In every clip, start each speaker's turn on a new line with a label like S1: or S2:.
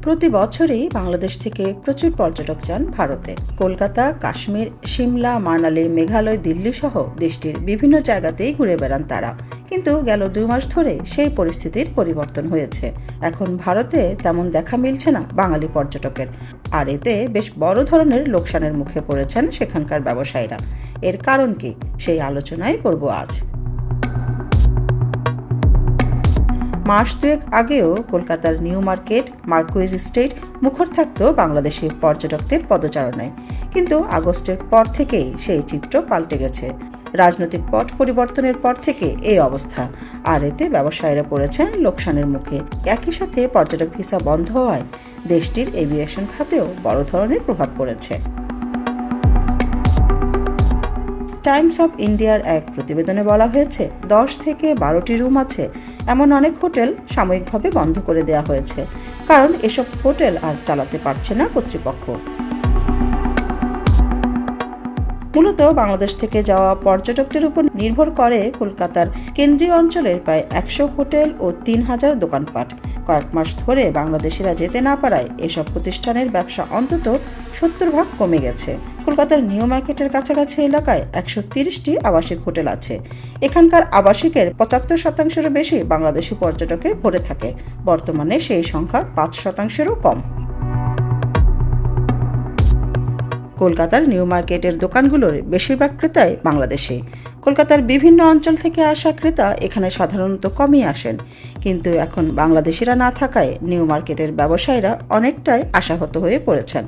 S1: প্রতি বছরই বাংলাদেশ থেকে প্রচুর পর্যটক যান ভারতে। কলকাতা, কাশ্মীর, সিমলা, মানালি, মেঘালয়, দিল্লি সহ দেশটির বিভিন্ন জায়গাতেই ঘুরে বেড়ান তারা। কিন্তু গেল 2 মাস ধরে সেই পরিস্থিতির পরিবর্তন হয়েছে। এখন ভারতে তেমন দেখা মিলছে না বাঙালি পর্যটকের, আর এতে বেশ বড় ধরনের লোকসানের মুখে পড়েছেন সেখানকার ব্যবসায়ীরা। এর কারণ কি, সেই আলোচনাই করব আজ। মাস 2 আগেও কলকাতার নিউ মার্কেট, মার্কুইজ স্ট্রিট মুখর থাকত বাংলাদেশি পর্যটকদের পদচারণায়, কিন্তু আগস্টের পর থেকেই সেই চিত্র পাল্টে গেছে। রাজনৈতিক পট পরিবর্তনের পর থেকে এই অবস্থা, আর এতে ব্যবসায়ীরা পড়েছেন লোকসানের মুখে। একই সাথে পর্যটক ভিসা বন্ধ হওয়ায় দেশটির এভিয়েশন খাতেও বড় ধরনের প্রভাব পড়েছে। টাইমস অফ ইন্ডিয়ার এক প্রতিবেদনে বলা হয়েছে, 10 থেকে 12টি রুম আছে এমন অনেক হোটেল সাময়িকভাবে বন্ধ করে দেওয়া হয়েছে, কারণ এসব হোটেল আর চালাতে পারছে না কর্তৃপক্ষ। মূলত বাংলাদেশ থেকে যাওয়া পর্যটকদের উপর নির্ভর করে কলকাতার কেন্দ্রীয় অঞ্চলের প্রায় 100 হোটেল ও 3000 দোকানপাট। কয়েক মাস ধরে বাংলাদেশিরা যেতে না পারায় এসব প্রতিষ্ঠানের ব্যবসা অন্তত 70% কমে গেছে। কলকাতার নিউ মার্কেটের কাছাকাছি এলাকায় 130টি আবাসিক হোটেল আছে। এখানকার আবাসিকের 75%-এরও বেশি বাংলাদেশি পর্যটকে ভরে থাকে। বর্তমানে সেই সংখ্যা 5%-এরও কম। কলকাতার নিউ মার্কেটের দোকানগুলোর বেশিরভাগ ক্রেতাই বাংলাদেশি। কলকাতার বিভিন্ন অঞ্চল থেকে আসা ক্রেতা এখানে সাধারণত কমই আসেন, কিন্তু এখন বাংলাদেশিরা না থাকায় নিউ মার্কেটের ব্যবসায়ীরা অনেকটাই আশাহত হয়ে পড়েছেন।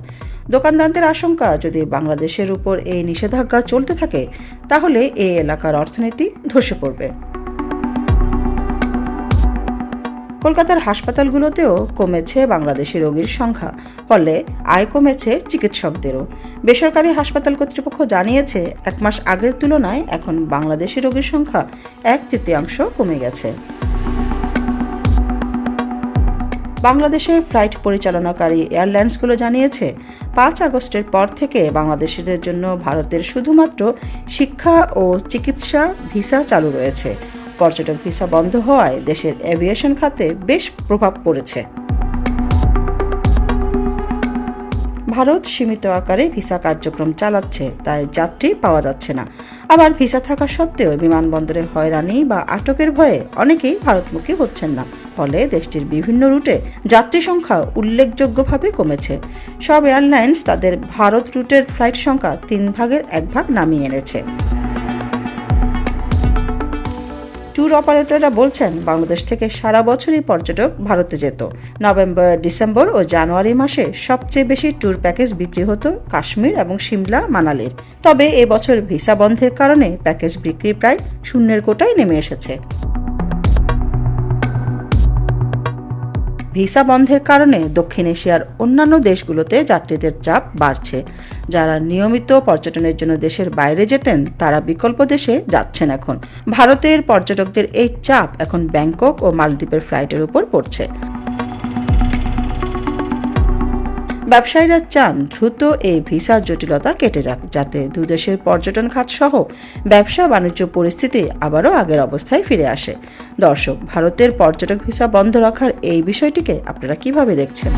S1: দোকানদারদের আশঙ্কা, যদি বাংলাদেশের উপর এই নিষেধাজ্ঞা চলতে থাকে তাহলে এই এলাকার অর্থনীতি ধসে পড়বে। কলকাতার হাসপাতালগুলোতেও কমেছে বাংলাদেশি রোগীর সংখ্যা, ফলে আয় কমেছে চিকিৎসকদেরও। বেসরকারি হাসপাতাল কর্তৃপক্ষ জানিয়েছে, 1 মাস আগের তুলনায় এখন বাংলাদেশি রোগীর সংখ্যা 1/3 কমে গেছে। বাংলাদেশে ফ্লাইট পরিচালনাকারী এয়ারলাইন্সগুলো জানিয়েছে, 5 আগস্টের পর থেকে বাংলাদেশিদের জন্য ভারতের শুধুমাত্র শিক্ষা ও চিকিৎসা ভিসা চালু রয়েছে। পর্যটক ভিসা বন্ধ হওয়ায় দেশের এভিয়েশন খাতে বেশ প্রভাব পড়েছে। ভারত সীমিত আকারে ভিসা কার্যক্রম চালাচ্ছে, তাই যাত্রী পাওয়া যাচ্ছে না। আবার ভিসা থাকা সত্ত্বেও বিমানবন্দরে হয়রানি বা আটকের ভয়ে অনেকেই ভারতমুখী হচ্ছেন না, ফলে দেশটির বিভিন্ন রুটে যাত্রী সংখ্যা উল্লেখযোগ্যভাবে কমেছে। সব এয়ারলাইন্স তাদের ভারত রুটের ফ্লাইট সংখ্যা 1/3 নামিয়ে এনেছে। ট্যুর অপারেটররা বলছেন, বাংলাদেশ থেকে সারা বছরই পর্যটক ভারতে যেত। নভেম্বর, ডিসেম্বর ও জানুয়ারি মাসে সবচেয়ে বেশি ট্যুর প্যাকেজ বিক্রি হতো কাশ্মীর এবং সিমলা, মানালির। তবে এবছর ভিসা বন্ধের কারণে প্যাকেজ বিক্রি প্রায় শূন্যের কোটায় নেমে এসেছে। ভিসা বন্ধের কারণে দক্ষিণ এশিয়ার অন্যান্য দেশগুলোতে যাত্রীদের চাপ বাড়ছে। যারা নিয়মিত পর্যটনের জন্য দেশের বাইরে যেতেন তারা বিকল্প দেশে যাচ্ছেন এখন। ভারতের পর্যটকদের এই চাপ এখন ব্যাংকক ও মালদ্বীপের ফ্লাইটের উপর পড়ছে। ব্যবসায়ীরা চান দ্রুত এই ভিসা জটিলতা কেটে যাক, যাতে দুদেশের পর্যটন খাত সহ ব্যবসা বাণিজ্য পরিস্থিতি আবারও আগের অবস্থায় ফিরে আসে। দর্শক, ভারতের পর্যটক ভিসা বন্ধ রাখার এই বিষয়টিকে আপনারা কিভাবে দেখছেন?